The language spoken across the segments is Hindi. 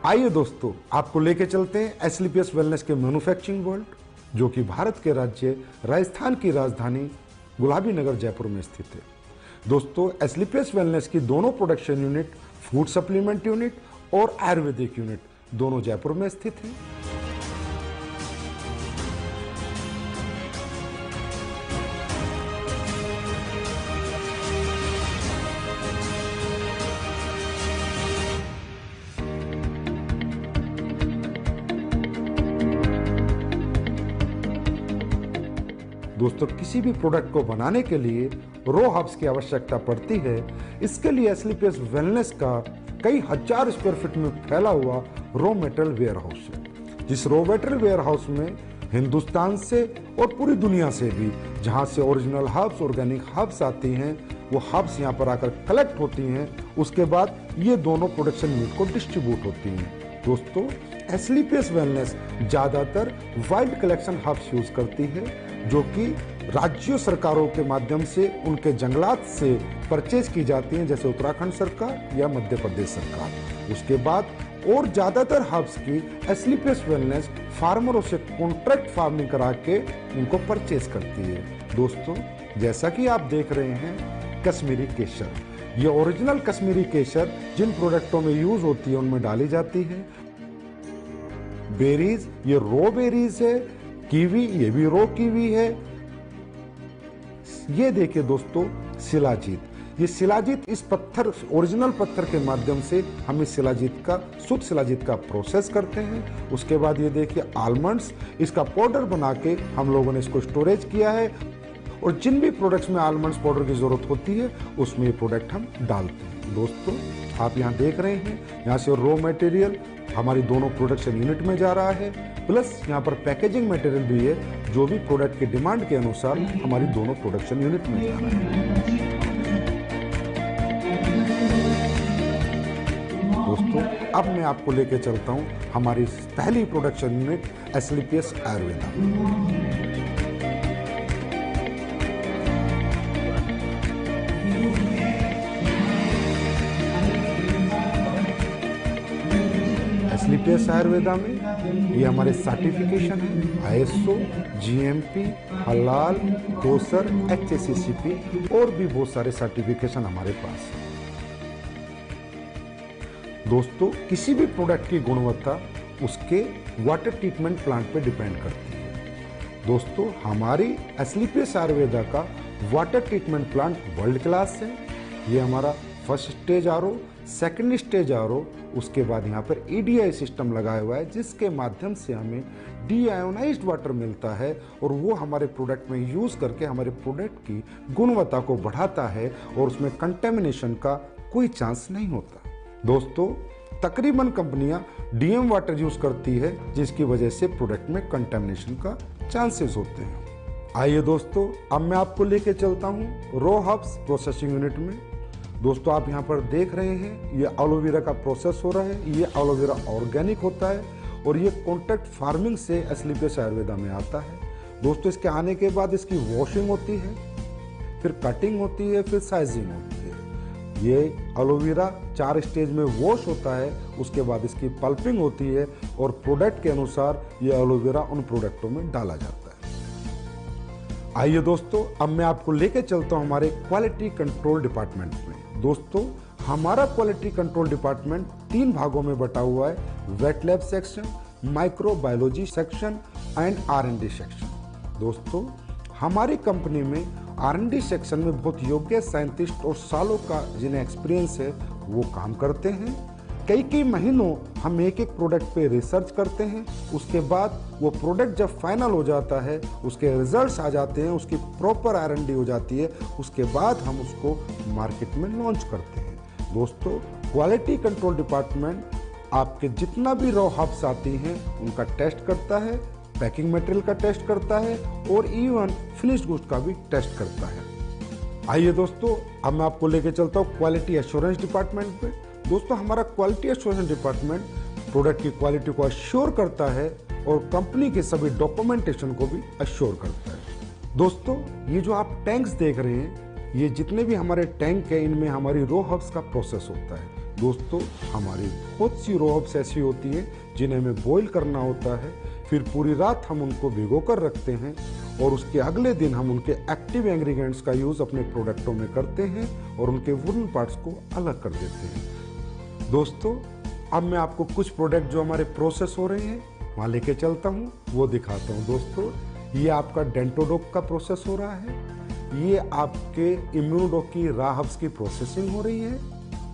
आइए दोस्तों, आपको लेके चलते हैं एसलीपीएस वेलनेस के मैन्युफैक्चरिंग वर्ल्ड, जो कि भारत के राज्य राजस्थान की राजधानी गुलाबी नगर जयपुर में स्थित है। दोस्तों, एसलीपीएस वेलनेस की दोनों production unit, food supplement unit और आयुर्वेदिक यूनिट दोनों जयपुर में स्थित हैं। दोस्तों, किसी भी प्रोडक्ट को बनाने के लिए रो हब्स की आवश्यकता पड़ती है। इसके लिए एसलीपीएस वेलनेस का कई हजार स्क्वायर फीट में फैला हुआ रो मेटेरियल वेयर हाउस है। जिस रो मेटेरियल वेयर हाउस में हिंदुस्तान से और पूरी दुनिया से भी जहां से ओरिजिनल हर्ब्स, ऑर्गेनिक हर्ब्स आती हैं, वो हर्ब्स यहाँ पर आकर कलेक्ट होती हैं। उसके बाद ये दोनों प्रोडक्शन यूनिट को डिस्ट्रीब्यूट होती हैं। दोस्तों, एसलीपीएस वेलनेस ज्यादातर वाइल्ड कलेक्शन हर्ब्स यूज करती है, जो कि राज्यों सरकारों के माध्यम से उनके जंगलात से परचेज की जाती हैं, जैसे उत्तराखंड सरकार या मध्य प्रदेश सरकार। उसके बाद और ज्यादातर हर्ब्स की एसलीपीएस वेलनेस फार्मरों से कॉन्ट्रैक्ट फार्मिंग करा के उनको परचेज करती है। दोस्तों, जैसा कि आप देख रहे हैं, कश्मीरी केसर, ये ओरिजिनल कश्मीरी केसर जिन प्रोडक्टों में यूज होती है उनमें डाली जाती है। बेरीज, ये रो बेरीज है। कीवी, ये भी रो कीवी है। ये देखिए दोस्तों, शिलाजीत, ये शिलाजीत इस पत्थर, ओरिजिनल पत्थर के माध्यम से हम इस शिलाजीत का, शुद्ध शिलाजीत का प्रोसेस करते हैं। उसके बाद ये देखिए आलमंड्स, इसका पाउडर बना के हम लोगों ने इसको स्टोरेज किया है, और जिन भी प्रोडक्ट्स में आलमंड्स पाउडर की जरूरत होती है उसमें ये प्रोडक्ट हम डालते हैं। दोस्तों, आप यहाँ देख रहे हैं, यहाँ से रॉ मटेरियल हमारी दोनों प्रोडक्शन यूनिट में जा रहा है, प्लस यहाँ पर पैकेजिंग मटेरियल भी है, जो भी प्रोडक्ट की डिमांड के अनुसार हमारी दोनों प्रोडक्शन यूनिट में जा रहा है। दोस्तों, अब मैं आपको लेके चलता हूँ हमारी पहली प्रोडक्शन यूनिट एसलीपीएस आयुर्वेदा। एसलीपीएस आयुर्वेदा में ये हमारे सर्टिफिकेशन है, आईएसओ, जीएमपी, हलाल, कोसर, एचएसीसीपी और भी बहुत सारे सर्टिफिकेशन हमारे पास है। दोस्तों, किसी भी प्रोडक्ट की गुणवत्ता उसके वाटर ट्रीटमेंट प्लांट पे डिपेंड करती है। दोस्तों, हमारी एसलीपीएस आयुर्वेदा का water treatment plant world class है। ये हमारा first stage RO, second stage RO, उसके बाद यहाँ पर ईडीआई सिस्टम लगाया हुआ है, जिसके माध्यम से हमें डीआयोनाइज्ड वाटर मिलता है, और वो हमारे प्रोडक्ट में यूज करके हमारे प्रोडक्ट की गुणवत्ता को बढ़ाता है, और उसमें कंटेमिनेशन का कोई चांस नहीं होता। दोस्तों, तकरीबन कंपनियां डीएम वाटर यूज करती है, जिसकी वजह से प्रोडक्ट में कंटेमिनेशन का चांसेस होते हैं। आइए दोस्तों, अब मैं आपको लेके चलता हूँ रो हब्स प्रोसेसिंग यूनिट में। दोस्तों, आप यहाँ पर देख रहे हैं, ये एलोवेरा का प्रोसेस हो रहा है। ये एलोवेरा ऑर्गेनिक होता है, और ये कॉन्ट्रैक्ट फार्मिंग से एसलीपीएस आयुर्वेदा में आता है। दोस्तों, इसके आने के बाद इसकी वॉशिंग होती है, फिर कटिंग होती है, फिर साइजिंग होती है। ये एलोवेरा 4 स्टेज में वॉश होता है, उसके बाद इसकी पल्पिंग होती है, और प्रोडक्ट के अनुसार ये एलोवेरा उन प्रोडक्टों में डाला जाता है। आइए दोस्तों, अब मैं आपको लेके चलता हूं हमारे क्वालिटी कंट्रोल डिपार्टमेंट में। दोस्तों, हमारा क्वालिटी कंट्रोल डिपार्टमेंट 3 भागों में बटा हुआ है: wet lab section, microbiology section and R and D section. दोस्तों, हमारी कंपनी में आर&डी सेक्शन में बहुत योग्य साइंटिस्ट और सालों का जिन्हें एक्सपीरियंस है वो काम करते हैं। कई महीनों हम एक प्रोडक्ट पे रिसर्च करते हैं। उसके बाद वो प्रोडक्ट जब फाइनल हो जाता है, उसके रिजल्ट्स आ जाते हैं, उसकी प्रॉपर आर&डी हो जाती है, उसके बाद हम उसको मार्केट में लॉन्च करते हैं। दोस्तों, क्वालिटी कंट्रोल डिपार्टमेंट आपके जितना भी रॉ हब्स आती हैं उनका टेस्ट करता है, पैकिंग मटेरियल का टेस्ट करता है, और इवन फिनिश्ड गुड्स का भी टेस्ट करता है। आइए दोस्तों, अब मैं आपको लेके चलता हूँ क्वालिटी एश्योरेंस डिपार्टमेंट पे। दोस्तों, हमारा क्वालिटी एश्योरेंस डिपार्टमेंट प्रोडक्ट की क्वालिटी को अश्योर करता है, और कंपनी के सभी डॉक्यूमेंटेशन को भी अश्योर करता है। दोस्तों, ये जो आप टैंक्स देख रहे हैं, ये जितने भी हमारे टैंक है, इनमें हमारी रो हब्स का प्रोसेस होता है। दोस्तों हमारी बहुत सी रॉ हर्ब्स ऐसी होती हैं जिन्हें हमें बॉईल करना होता है, फिर पूरी रात हम उनको भिगो कर रखते हैं और उसके अगले दिन हम उनके एक्टिव इंग्रेडिएंट्स का यूज़ अपने प्रोडक्टों में करते हैं और उनके वुडन पार्ट्स को अलग कर देते हैं। दोस्तों अब मैं आपको कुछ प्रोडक्ट जो हमारे प्रोसेस हो रहे हैं वहाँ लेके चलता हूँ, वो दिखाता हूँ। दोस्तों ये आपका डेंटोडोक का प्रोसेस हो रहा है, ये आपके इम्यूनोडोक की रॉ हर्ब्स की प्रोसेसिंग हो रही है।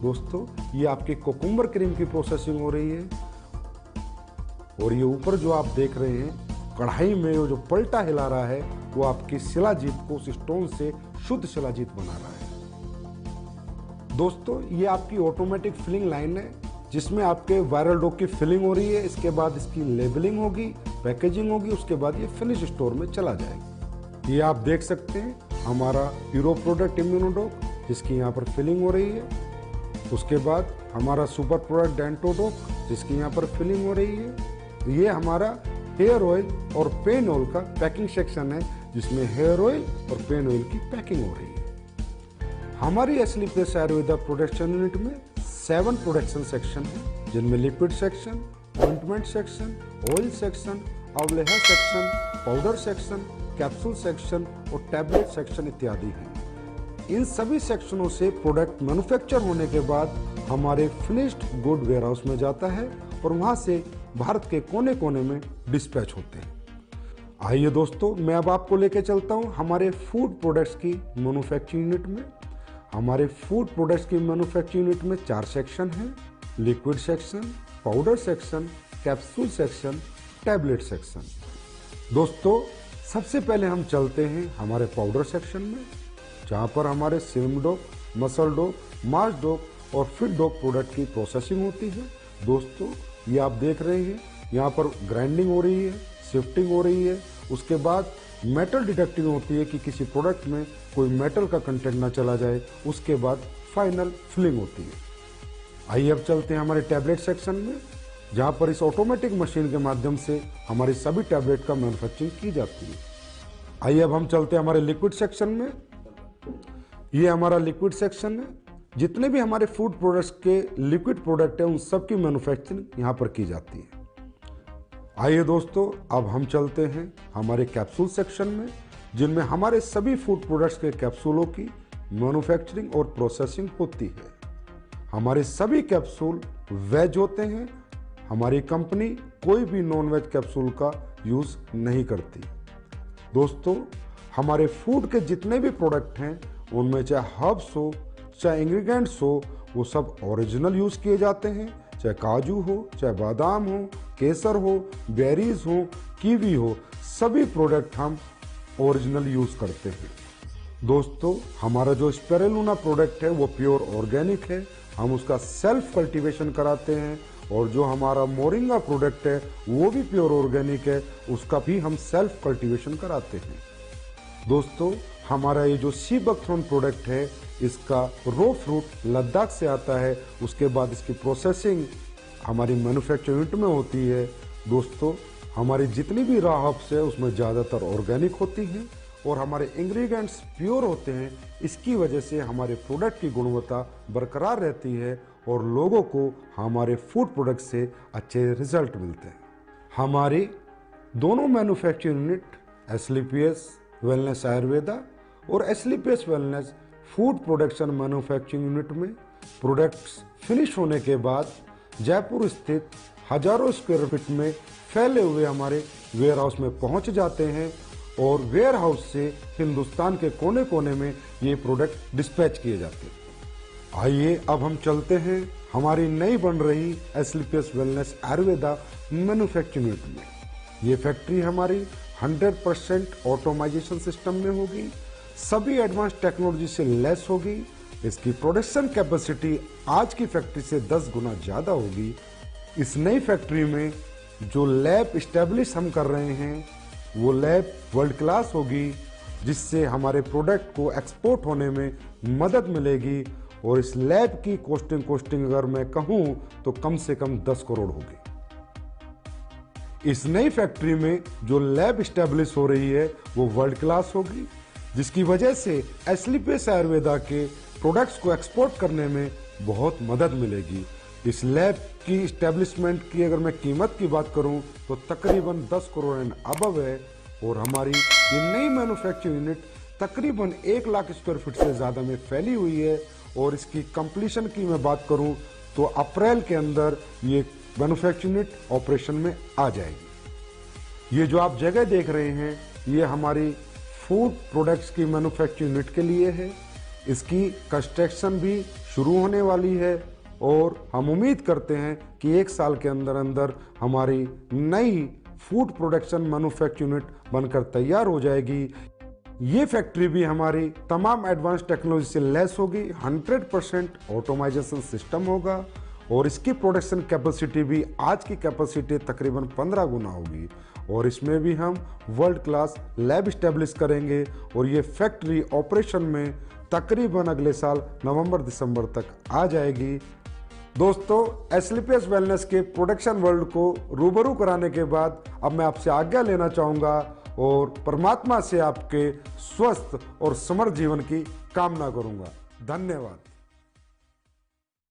दोस्तों ये आपकी कोकुम्बर क्रीम की प्रोसेसिंग हो रही है और ये ऊपर जो आप देख रहे हैं कढ़ाई में वो जो पलटा हिला रहा है वो आपकी शिलाजीत को उस स्टोन से शुद्ध शिलाजीत बना रहा है। दोस्तों ये आपकी ऑटोमेटिक फिलिंग लाइन है जिसमें आपके वायरल डॉग की फिलिंग हो रही है, इसके बाद इसकी लेबलिंग होगी, पैकेजिंग होगी, उसके बाद ये फिनिश स्टोर में चला जाएगा। ये आप देख सकते हैं हमारा हीरो प्रोडक्ट इम्यूनोडोक जिसकी यहाँ पर फिलिंग हो रही है, उसके बाद हमारा सुपर प्रोडक्ट डेंटोडोक जिसकी यहाँ पर फिलिंग हो रही है। ये हमारा हेयर ऑयल और पेन ऑयल का पैकिंग सेक्शन है जिसमें हेयर ऑयल और पेन ऑयल की पैकिंग हो रही है। हमारी एस्लीपियस आयुर्वेदा प्रोडक्शन यूनिट में 7 प्रोडक्शन सेक्शन है जिनमें liquid section, ointment section, oil section, avaleha section, powder section, capsule section और टैबलेट सेक्शन इत्यादि हैं। इन सभी सेक्शनों से प्रोडक्ट मैन्युफैक्चर होने के बाद हमारे फिनिश्ड गुड वेयरहाउस में जाता है और वहां से भारत के कोने कोने में डिस्पैच होते हैं। आइए दोस्तों मैं अब आपको लेके चलता हूं हमारे फूड प्रोडक्ट्स की मैन्युफैक्चरिंग यूनिट में। हमारे फूड प्रोडक्ट्स की मैन्युफैक्चरिंग यूनिट में 4 सेक्शन हैं, liquid section, powder section, capsule section, tablet section. दोस्तों सबसे पहले हम चलते हैं हमारे पाउडर सेक्शन में जहां पर हमारे स्लिम डॉग, मसल डॉग, मास डॉग और फिट डॉग प्रोडक्ट की प्रोसेसिंग होती है। दोस्तों ये आप देख रहे हैं यहाँ पर ग्राइंडिंग हो रही है, शिफ्टिंग हो रही है, उसके बाद मेटल डिटेक्टिंग होती है कि किसी प्रोडक्ट में कोई मेटल का कंटेंट ना चला जाए, उसके बाद फाइनल फिलिंग होती है। आइए अब चलते हैं हमारे टैबलेट सेक्शन में जहाँ पर इस ऑटोमेटिक मशीन के माध्यम से हमारी सभी टैबलेट का मैन्युफैक्चरिंग की जाती है। आइए अब हम चलते हैं हमारे लिक्विड सेक्शन में। ये हमारा लिक्विड सेक्शन है, जितने भी हमारे फूड प्रोडक्ट्स के लिक्विड प्रोडक्ट हैं उन सब की मैन्युफैक्चरिंग यहाँ पर की जाती है। आइए दोस्तों अब हम चलते हैं हमारे कैप्सूल सेक्शन में जिनमें हमारे सभी फूड प्रोडक्ट्स के कैप्सूलों की मैन्युफैक्चरिंग और प्रोसेसिंग होती है। हमारे सभी कैप्सूल वेज होते हैं, हमारी कंपनी कोई भी नॉन वेज कैप्सूल का यूज नहीं करती। दोस्तों हमारे फूड के जितने भी प्रोडक्ट हैं उनमें चाहे हर्ब्स हो चाहे इंग्रेडिएंट्स हो वो सब ओरिजिनल यूज किए जाते हैं, चाहे काजू हो, चाहे बादाम हो, केसर हो, बेरीज हो, कीवी हो, सभी प्रोडक्ट हम ओरिजिनल यूज करते हैं। दोस्तों हमारा जो स्पिरुलिना प्रोडक्ट है वो प्योर ऑर्गेनिक है, हम उसका सेल्फ कल्टीवेशन कराते हैं और जो हमारा मोरिंगा प्रोडक्ट है वो भी प्योर ऑर्गेनिक है, उसका भी हम सेल्फ कल्टीवेशन कराते हैं। दोस्तों हमारा ये जो सी बकथ्रोन प्रोडक्ट है इसका रो फ्रूट लद्दाख से आता है, उसके बाद इसकी प्रोसेसिंग हमारी मैन्युफैक्चरिंग यूनिट में होती है। दोस्तों हमारी जितनी भी रॉ हर्ब्स है उसमें ज़्यादातर ऑर्गेनिक होती हैं और हमारे इंग्रेडिएंट्स प्योर होते हैं, इसकी वजह से हमारे प्रोडक्ट की गुणवत्ता बरकरार रहती है और लोगों को हमारे फूड प्रोडक्ट से अच्छे रिजल्ट मिलते हैं। हमारी दोनों manufacturing unit Asclepius wellness Ayurveda और Asclepius wellness food production manufacturing unit में प्रोडक्ट्स फिनिश होने के बाद जयपुर स्थित हजारों स्क्वायर फीट में फैले हुए हमारे वेयर हाउस में पहुंच जाते हैं और वेयर हाउस से हिंदुस्तान के कोने कोने में ये प्रोडक्ट डिस्पैच किए जाते हैं। आइए अब हम चलते हैं हमारी नई बन रही एस्लीपियस वेलनेस आयुर्वेदा मैन्युफैक्चरिंग यूनिट में। ये फैक्ट्री हमारी 100% ऑटोमाइजेशन सिस्टम में होगी, सभी एडवांस टेक्नोलॉजी से लेस होगी। इसकी प्रोडक्शन कैपेसिटी आज की फैक्ट्री से 10 गुना ज़्यादा होगी। इस नई फैक्ट्री में जो लैब इस्टेब्लिश हम कर रहे हैं वो लैब वर्ल्ड क्लास होगी, जिससे हमारे प्रोडक्ट को एक्सपोर्ट होने में मदद मिलेगी और इस लैब की कॉस्टिंग अगर मैं कहूँ तो कम से कम 10 करोड़ होगी। इस नई फैक्ट्री में जो लैब इस्टेब्लिश हो रही है वो वर्ल्ड क्लास होगी, जिसकी वजह से एस्लीपियस आयुर्वेदा के प्रोडक्ट्स को एक्सपोर्ट करने में बहुत मदद मिलेगी। इस लैब की इस्टेब्लिशमेंट की अगर मैं कीमत की बात करूं तो तकरीबन 10 करोड़ एंड अबव है, और हमारी ये नई मैन्युफैक्चरिंग यूनिट तकरीबन 1 लाख स्क्वायर फीट से ज़्यादा में फैली हुई है। और इसकी कंप्लीशन की मैं बात करूं तो अप्रैल के अंदर ये मैन्युफैक्चरिंग यूनिट ऑपरेशन में आ जाएगी। ये जो आप जगह देख रहे हैं ये हमारी फूड प्रोडक्ट्स की मैन्युफैक्चरिंग यूनिट के लिए है। इसकी कंस्ट्रक्शन भी शुरू होने वाली है और हम उम्मीद करते हैं कि 1 साल के अंदर अंदर हमारी नई फूड प्रोडक्शन मैन्युफैक्चरिंग यूनिट बनकर तैयार हो जाएगी। ये फैक्ट्री भी हमारी तमाम एडवांस टेक्नोलॉजी से लैस होगी, 100% ऑटोमाइजेशन सिस्टम होगा, और इसकी प्रोडक्शन कैपेसिटी भी आज की कैपेसिटी तकरीबन 15 गुना होगी। और इसमें भी हम वर्ल्ड क्लास लैब इस्टेब्लिश करेंगे और ये फैक्ट्री ऑपरेशन में तकरीबन अगले साल नवंबर-दिसंबर तक आ जाएगी। दोस्तों, एस्क्लेपियस वेलनेस के प्रोडक्शन वर्ल्ड को रूबरू कराने के बाद अब मैं आपसे आज्ञा लेना चाहूँगा और परमात्मा से आपके स्वस्थ और समृद्ध जीवन की कामना करूँगा। धन्यवाद।